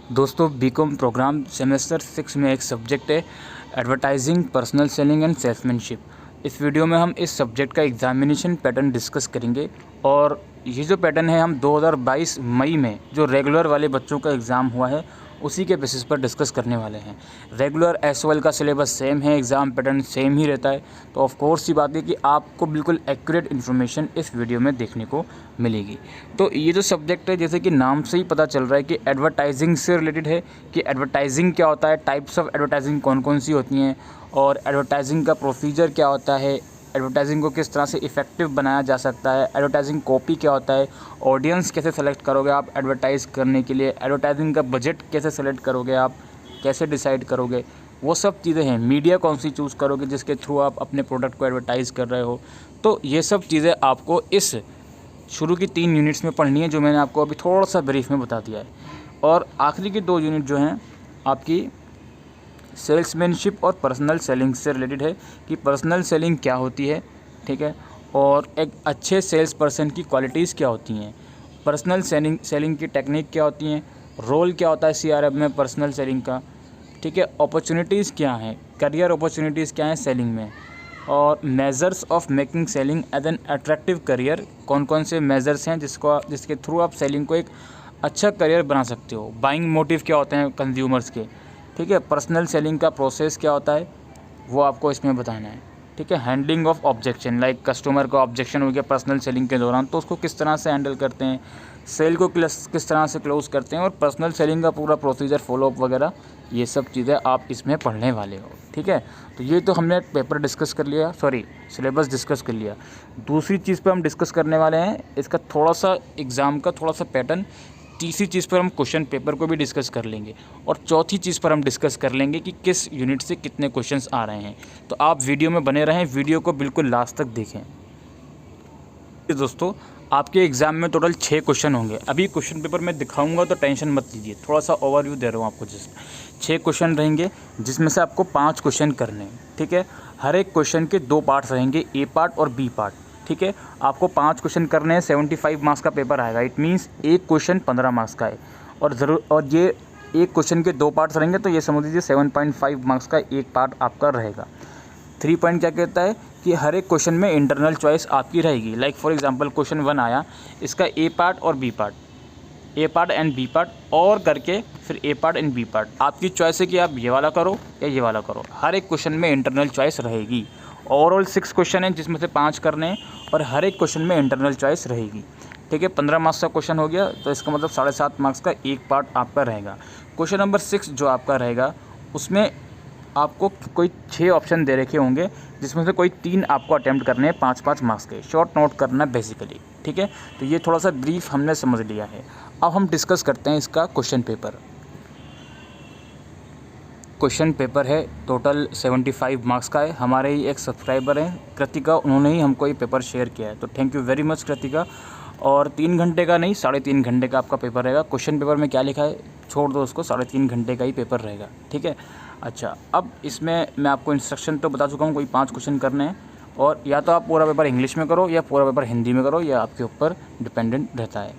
दोस्तों BCom programme semester 6 में एक सब्जेक्ट है advertising, personal selling and salesmanship. इस वीडियो में हम इस सब्जेक्ट का एग्जामिनेशन पैटर्न डिस्कस करेंगे और ये जो पैटर्न है हम 2022 मई में जो रेगुलर वाले बच्चों का एग्ज़ाम हुआ है उसी के बेसिस पर डिस्कस करने वाले हैं। रेगुलर एसओएल का सिलेबस सेम है, एग्ज़ाम पैटर्न सेम ही रहता है, तो ऑफ कोर्स ये बात है कि आपको बिल्कुल एक्यूरेट इन्फॉर्मेशन इस वीडियो में देखने को मिलेगी। तो ये जो सब्जेक्ट है, जैसे कि नाम से ही पता चल रहा है कि एडवर्टाइजिंग से रिलेटेड है कि एडवर्टाइजिंग क्या होता है, टाइप्स ऑफ एडवर्टाइजिंग कौन कौन सी होती हैं और एडवर्टाइजिंग का प्रोसीजर क्या होता है, एडवर्टाइजिंग को किस तरह से इफ़ेक्टिव बनाया जा सकता है, एडवर्टाइजिंग कॉपी क्या होता है, ऑडियंस कैसे सेलेक्ट करोगे आप एडवर्टाइज़ करने के लिए, एडवर्टाइजिंग का बजट कैसे सेलेक्ट करोगे आप, कैसे डिसाइड करोगे, वो सब चीज़ें हैं। मीडिया कौन सी चूज़ करोगे जिसके थ्रू आप अपने प्रोडक्ट को एडवर्टाइज़ कर रहे हो। तो ये सब चीज़ें आपको इस शुरू की 3 यूनिट्स में पढ़नी है, जो मैंने आपको अभी थोड़ा सा ब्रीफ में बता दिया है। और आखिरी की 2 यूनिट जो हैं आपकी सेल्समैनशिप और पर्सनल सेलिंग से रिलेटेड है कि पर्सनल सेलिंग क्या होती है, ठीक है, और एक अच्छे सेल्स पर्सन की क्वालिटीज़ क्या होती हैं, पर्सनल सेलिंग की टेक्निक क्या होती हैं, रोल क्या होता है सीआरएम में पर्सनल सेलिंग का, ठीक है, अपॉर्चुनिटीज़ क्या हैं, करियर अपॉर्चुनिटीज़ क्या हैं सेलिंग में, और measures of making selling as an attractive career, कौन कौन से मेजर्स हैं जिसके थ्रू आप सेलिंग को एक अच्छा करियर बना सकते हो, बाइंग मोटिव क्या होते हैं कंज्यूमर्स के, ठीक है, पर्सनल सेलिंग का प्रोसेस क्या होता है वो आपको इसमें बताना है, ठीक है, handling of objection, like customer का ऑब्जेक्शन हो गया पर्सनल सेलिंग के दौरान तो उसको किस तरह से हैंडल करते हैं, सेल को किस तरह से क्लोज़ करते हैं और पर्सनल सेलिंग का पूरा प्रोसीजर फॉलोअप वगैरह, ये सब चीज़ें आप इसमें पढ़ने वाले हो, ठीक है। तो ये तो हमने पेपर डिस्कस कर लिया, सिलेबस डिस्कस कर लिया। दूसरी चीज़ पर हम डिस्कस करने वाले हैं इसका थोड़ा सा एग्ज़ाम का थोड़ा सा पैटर्न। तीसरी चीज़ पर हम क्वेश्चन पेपर को भी डिस्कस कर लेंगे और चौथी चीज़ पर हम डिस्कस कर लेंगे कि किस यूनिट से कितने क्वेश्चंस आ रहे हैं। तो आप वीडियो में बने रहें, वीडियो को बिल्कुल लास्ट तक देखें। दोस्तों आपके एग्ज़ाम में टोटल 6 क्वेश्चन होंगे। अभी क्वेश्चन पेपर में दिखाऊंगा तो टेंशन मत लीजिए, थोड़ा सा ओवरव्यू दे रहा हूँ आपको। जिसमें 6 क्वेश्चन रहेंगे जिसमें से आपको 5 क्वेश्चन करने हैं, ठीक है। हर एक क्वेश्चन के 2 पार्ट्स रहेंगे, ए पार्ट और बी पार्ट, ठीक है। आपको 5 क्वेश्चन करने हैं, 75 मार्क्स का पेपर आएगा। इट मीन्स एक क्वेश्चन 15 मार्क्स का है और ये एक क्वेश्चन के 2 पार्ट्स रहेंगे तो ये समझ लीजिए 7.5 मार्क्स का एक पार्ट आपका रहेगा। 3 पॉइंट क्या कहता है कि हर एक क्वेश्चन में इंटरनल चॉइस आपकी रहेगी। लाइक फॉर एग्जांपल क्वेश्चन 1 आया, इसका ए पार्ट और B part, A part and B part और करके फिर A part and B part, आपकी चॉइस है कि आप ये वाला करो या ये वाला करो। हर एक क्वेश्चन में इंटरनल चॉइस रहेगी। ओवरऑल 6 क्वेश्चन हैं जिसमें से 5 करने हैं और हर एक क्वेश्चन में इंटरनल चॉइस रहेगी, ठीक है। 15 मार्क्स का क्वेश्चन हो गया तो इसका मतलब 7.5 मार्क्स का एक पार्ट आपका रहेगा। क्वेश्चन नंबर 6 जो आपका रहेगा उसमें आपको कोई 6 ऑप्शन दे रखे होंगे जिसमें से कोई 3 आपको अटैम्प्ट करने हैं 5-5 मार्क्स के। शॉर्ट नोट करना बेसिकली, ठीक है। तो ये थोड़ा सा ब्रीफ हमने समझ लिया है। अब हम डिस्कस करते हैं इसका क्वेश्चन पेपर। क्वेश्चन पेपर है टोटल 75 मार्क्स का है। हमारे ही एक सब्सक्राइबर हैं कृतिका, उन्होंने ही हमको ये पेपर शेयर किया है, तो thank you very much Kritika. और 3 घंटे का नहीं 3.5 घंटे का आपका पेपर रहेगा। क्वेश्चन पेपर में क्या लिखा है छोड़ दो उसको, 3.5 घंटे का ही पेपर रहेगा, ठीक है। अच्छा, अब इसमें मैं आपको इंस्ट्रक्शन तो बता चुका हूँ, कोई 5 क्वेश्चन करने हैं और या तो आप पूरा पेपर इंग्लिश में करो या पूरा पेपर हिंदी में करो, या आपके ऊपर डिपेंडेंट रहता है।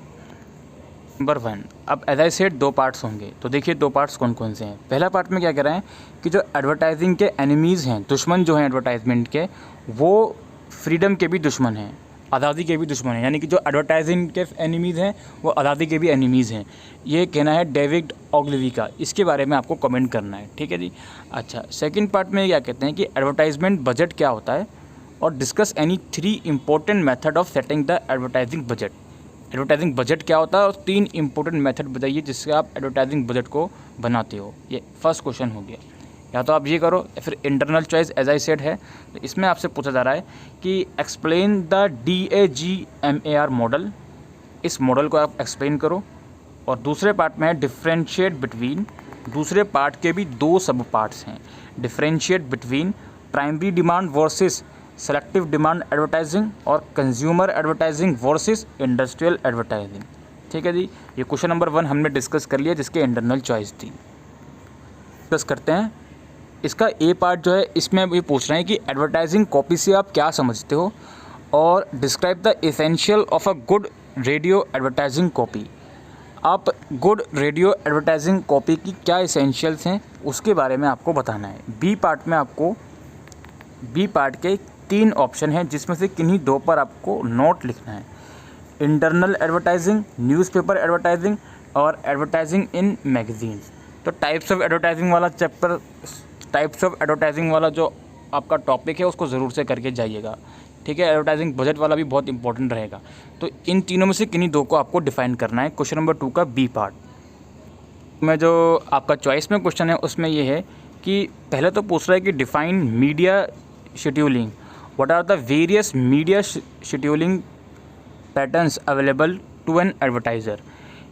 नंबर 1, अब एज आई सेड 2 पार्ट्स होंगे, तो देखिए 2 पार्ट्स कौन कौन से हैं। पहला पार्ट में क्या कह रहे हैं कि जो एडवर्टाइजिंग के एनिमीज़ हैं, दुश्मन जो हैं एडवर्टाइजमेंट के, वो फ्रीडम के भी दुश्मन हैं, आज़ादी के भी दुश्मन हैं। यानी कि जो एडवर्टाइजिंग के एनिमीज़ हैं वो आज़ादी के भी एनिमीज़ हैं। ये कहना है डेविड ओग्लिवी का, इसके बारे में आपको कमेंट करना है, ठीक है जी। अच्छा, सेकंड पार्ट में क्या कहते हैं कि एडवर्टाइजमेंट बजट क्या होता है और discuss any 3 important method of setting the advertising budget. Advertising budget क्या होता है और 3 इंपॉर्टेंट मेथड बताइए जिससे आप एडवर्टाइजिंग बजट को बनाते हो। ये फर्स्ट क्वेश्चन हो गया। या तो आप ये करो या फिर internal choice as I said है। तो इसमें आपसे पूछा जा रहा है कि एक्सप्लेन द DAGMAR मॉडल, इस मॉडल को आप एक्सप्लेन करो। और दूसरे पार्ट में है डिफ्रेंशिएट बिटवीन, दूसरे पार्ट के भी 2 सब पार्ट्स हैं, differentiate between primary demand versus selective demand advertising और consumer advertising versus industrial advertising, ठीक है जी। ये क्वेश्चन नंबर 1 हमने डिस्कस कर लिया जिसके इंटरनल चॉइस थी। डिस्कस करते हैं इसका ए पार्ट जो है, इसमें ये पूछ रहे हैं कि एडवर्टाइजिंग कॉपी से आप क्या समझते हो और describe the essential of a good radio advertising copy. आप गुड रेडियो एडवर्टाइजिंग कॉपी की क्या इसेंशियल्स हैं उसके बारे में आपको बताना है। बी पार्ट में आपको बी पार्ट के 3 ऑप्शन हैं जिसमें से किन्हीं 2 पर आपको नोट लिखना है। इंटरनल एडवर्टाइजिंग, न्यूज़पेपर एडवर्टाइजिंग और एडवर्टाइजिंग इन मैगजीन्स। तो टाइप्स ऑफ एडवर्टाइजिंग वाला चैप्टर, टाइप्स ऑफ एडवर्टाइजिंग वाला जो आपका टॉपिक है उसको ज़रूर से करके जाइएगा, ठीक है। एडवर्टाइजिंग बजट वाला भी बहुत इंपॉर्टेंट रहेगा। तो इन तीनों में से किन्हीं 2 को आपको डिफाइन करना है। क्वेश्चन नंबर 2 का बी पार्ट में जो आपका चॉइस में क्वेश्चन है उसमें ये है कि पहले तो पूछ रहा है कि define media scheduling, what are the various media scheduling patterns available to an advertiser,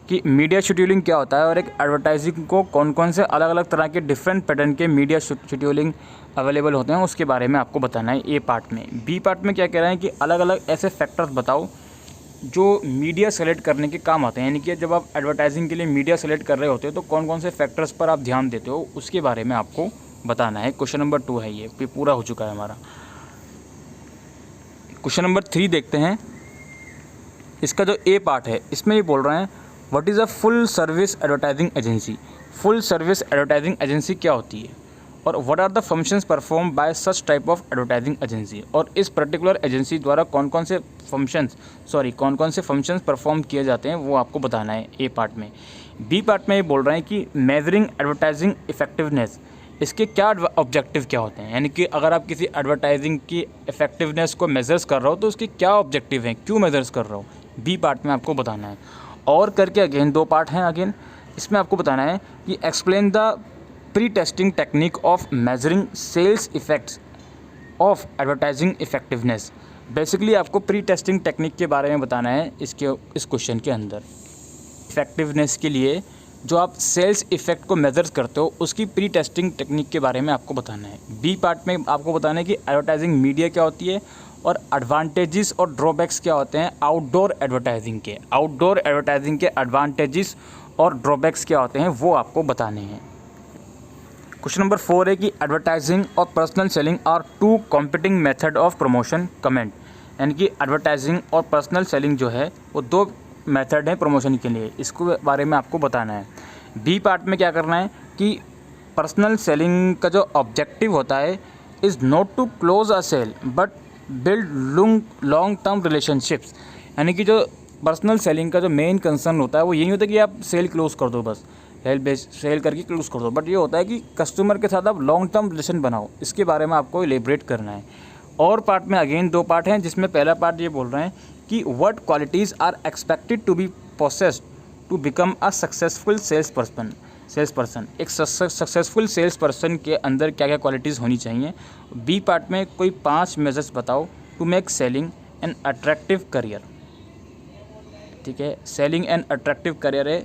कि मीडिया शेड्यूलिंग क्या होता है और एक एडवर्टाइजिंग को कौन कौन से अलग अलग तरह के डिफरेंट पैटर्न के मीडिया शेड्यूलिंग अवेलेबल होते हैं उसके बारे में आपको बताना है ए पार्ट में। बी पार्ट में क्या कह रहे हैं कि अलग अलग ऐसे फैक्टर्स बताओ जो मीडिया सेलेक्ट करने के काम आते हैं, यानी कि जब आप एडवर्टाइजिंग के लिए मीडिया सेलेक्ट कर रहे होते हो तो कौन कौन से फैक्टर्स पर आप ध्यान देते हो उसके बारे में आपको बताना है। क्वेश्चन नंबर 2 है, ये पूरा हो चुका है हमारा। क्वेश्चन नंबर 3 देखते हैं। इसका जो ए पार्ट है इसमें ये बोल रहे हैं what is a full service advertising agency. Full service advertising agency क्या होती है और what are the functions perform by such type of advertising agency, और इस पर्टिकुलर एजेंसी द्वारा कौन कौन से फंक्शंस परफॉर्म किए जाते हैं वो आपको बताना है ए पार्ट में। बी पार्ट में ये बोल रहे हैं कि मेजरिंग एडवर्टाइजिंग इफेक्टिवनेस, इसके क्या ऑब्जेक्टिव क्या होते हैं, यानी कि अगर आप किसी एडवर्टाइजिंग की इफेक्टिवनेस को मेजर्स कर रहे हो तो उसके क्या ऑब्जेक्टिव हैं, क्यों मेजर्स कर रहे हो, बी पार्ट में आपको बताना है। और करके अगेन 2 पार्ट हैं, अगेन इसमें आपको बताना है कि explain the pre testing technique of measuring sales effects of advertising effectiveness. Basically आपको प्री टेस्टिंग टेक्निक के बारे में बताना है इस क्वेश्चन के अंदर। इफेक्टिवनेस के लिए जो आप सेल्स इफेक्ट को मेजर करते हो उसकी प्री टेस्टिंग टेक्निक के बारे में आपको बताना है। बी पार्ट में आपको बताना है कि एडवर्टाइजिंग मीडिया क्या होती है और एडवांटेजेस और ड्रॉबैक्स क्या होते हैं आउटडोर एडवर्टाइजिंग के। आउटडोर एडवर्टाइजिंग के एडवांटेजेस और ड्रॉबैक्स क्या होते हैं वो आपको बताने हैं। क्वेश्चन नंबर 4 है कि एडवर्टाइजिंग और personal selling are 2 competing method of promotion comment, यानी कि एडवर्टाइजिंग और पर्सनल सेलिंग जो है वो 2 मेथड हैं प्रमोशन के लिए, इसको बारे में आपको बताना है। बी पार्ट में क्या करना है कि पर्सनल सेलिंग का जो ऑब्जेक्टिव होता है is not to close a sale but build long term relationships, यानी कि जो पर्सनल सेलिंग का जो मेन कंसर्न होता है वो यही होता है कि आप सेल क्लोज कर दो, बस सेल करके क्लोज कर दो, बट ये होता है कि कस्टमर के साथ आप लॉन्ग टर्म रिलेशन बनाओ, इसके बारे में आपको एलेबरेट करना है। और पार्ट में अगेन 2 पार्ट हैं जिसमें पहला पार्ट ये बोल रहे हैं कि what qualities are expected to be possessed to become a successful sales person. एक सक्सेसफुल सेल्स पर्सन के अंदर क्या क्या क्वालिटीज़ होनी चाहिए। बी पार्ट में कोई 5 मेजर्स बताओ to make selling an attractive career, ठीक है। सेलिंग एन अट्रैक्टिव करियर है,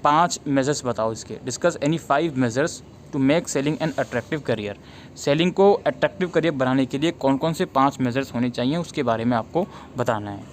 5 मेजर्स बताओ इसके। Discuss any 5 measures to make selling an attractive career. Selling को अट्रैक्टिव करियर बनाने के लिए कौन कौन से 5 मेजर्स होने चाहिए उसके बारे में आपको बताना है।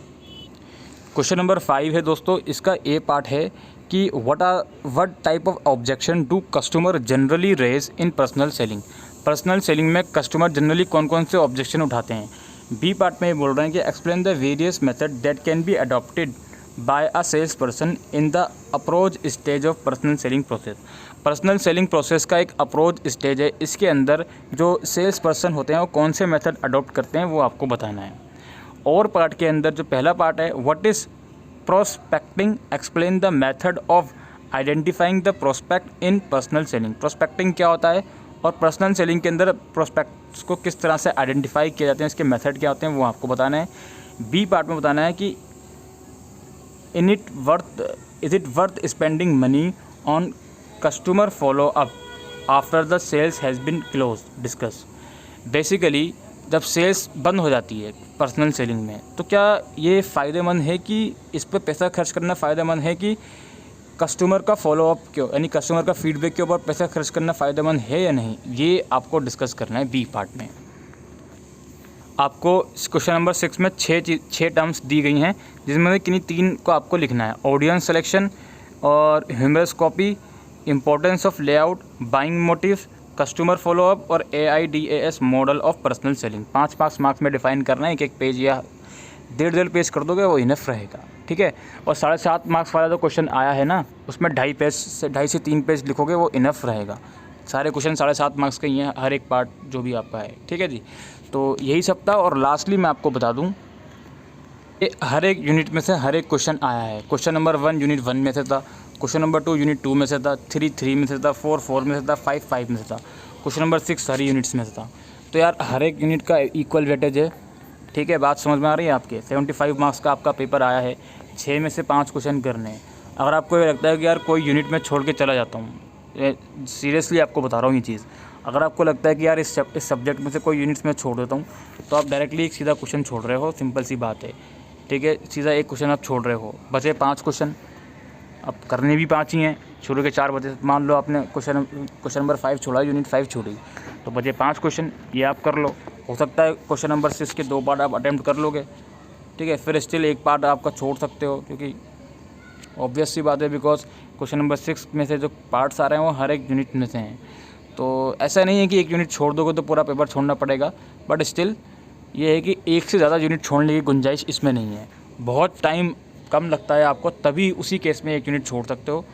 क्वेश्चन नंबर 5 है दोस्तों, इसका ए पार्ट है कि what type of objection do customer generally raise in personal selling. Personal selling में कस्टमर जनरली कौन कौन से ऑब्जेक्शन उठाते हैं। बी पार्ट में ये बोल रहे हैं कि explain the various method that can be adopted by a sales person in the approach stage of personal selling process. Personal selling process का एक अप्रोच स्टेज है, इसके अंदर जो सेल्स पर्सन होते हैं वो कौन से मेथड अडॉप्ट करते हैं वो आपको बताना है। और पार्ट के अंदर जो पहला पार्ट है what is prospecting, explain the method of identifying the prospect in personal selling. Prospecting क्या होता है और पर्सनल सेलिंग के अंदर प्रोस्पेक्ट्स को किस तरह से आइडेंटिफाई किया जाते हैं, इसके मेथड क्या होते हैं वो आपको बताना है। बी पार्ट में बताना है कि is it worth spending money on customer follow up after the sales has been closed? Discuss. Basically जब सेल्स बंद हो जाती है पर्सनल सेलिंग में तो क्या ये फ़ायदेमंद है कि इस पर पैसा खर्च करना फ़ायदेमंद है कि कस्टमर का फॉलोअप क्यों, यानी कस्टमर का फीडबैक के ऊपर पैसा खर्च करना फ़ायदेमंद है या नहीं, ये आपको डिस्कस करना है बी पार्ट में। आपको क्वेश्चन नंबर 6 में 6 टर्म्स दी गई हैं जिसमें किन्हीं 3 को आपको लिखना है। ऑडियंस सिलेक्शन और humorous copy, importance of layout, buying motives, customer follow up और AIDAS model of personal selling. 5 marks में डिफाइन करना है, एक पेज या 1.5 पेज कर दोगे वो इनफ रहेगा। ठीक है। और 7.5 मार्क्स वाला जो क्वेश्चन आया है ना, उसमें 2.5 से 3 पेज लिखोगे वो इनफ रहेगा। सारे क्वेश्चन 7.5 मार्क्स के ही हैं, हर एक पार्ट जो भी आपका है, ठीक है जी। तो यही सब था। और लास्टली मैं आपको बता दूं, हर एक यूनिट में से हर एक क्वेश्चन आया है। क्वेश्चन नंबर 1 यूनिट 1 में से था, क्वेश्चन नंबर 2 यूनिट 2 में से था, 3 में से था, 4 में से था, 5 में से था, क्वेश्चन नंबर 6 सारी यूनिट्स में से था। तो यार हर एक यूनिट का इक्वल वेटेज है, ठीक है। बात समझ में आ रही है आपके? 75 मार्क्स का आपका पेपर आया है, 6 में से 5 क्वेश्चन करने हैं। अगर आपको ये लगता है कि यार कोई यूनिट में छोड़ के चला जाता हूँ, सीरियसली आपको बता रहा हूँ ये चीज़, अगर आपको लगता है कि यार इस सब्जेक्ट में से कोई यूनिट्स में छोड़ देता हूँ, तो आप डायरेक्टली एक सीधा क्वेश्चन छोड़ रहे हो, सिंपल सी बात है, ठीक है। सीधा एक क्वेश्चन आप छोड़ रहे हो, बचे 5 क्वेश्चन, अब करने भी 5 ही हैं, शुरू के 4 बचे। मान लो आपने क्वेश्चन नंबर 5 छोड़ा, यूनिट 5 छोड़ी, तो बचे 5 क्वेश्चन, ये आप कर लो। हो सकता है क्वेश्चन नंबर 6 के 2 पार्ट आप अटैम्प्ट कर लोगे, ठीक है। फिर स्टिल एक पार्ट आपका छोड़ सकते हो, क्योंकि ऑब्वियस सी बात है, बिकॉज क्वेश्चन नंबर 6 में से जो पार्ट्स आ रहे हैं वो हर एक यूनिट में से हैं। तो ऐसा नहीं है कि एक यूनिट छोड़ दोगे तो पूरा पेपर छोड़ना पड़ेगा, बट स्टिल ये है कि एक से ज़्यादा यूनिट छोड़ने की गुंजाइश इसमें नहीं है। बहुत टाइम कम लगता है आपको, तभी उसी केस में एक यूनिट छोड़ सकते हो,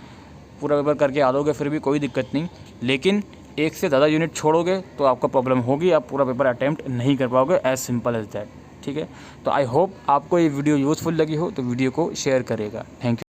पूरा पेपर करके आ दोगे फिर भी कोई दिक्कत नहीं। लेकिन एक से ज़्यादा यूनिट छोड़ोगे तो आपको प्रॉब्लम होगी, आप पूरा पेपर अटैम्प्ट नहीं कर पाओगे, एज सिंपल एज दैट, ठीक है। तो आई होप आपको ये वीडियो यूज़फुल लगी हो तो वीडियो को शेयर करेगा। Thank you.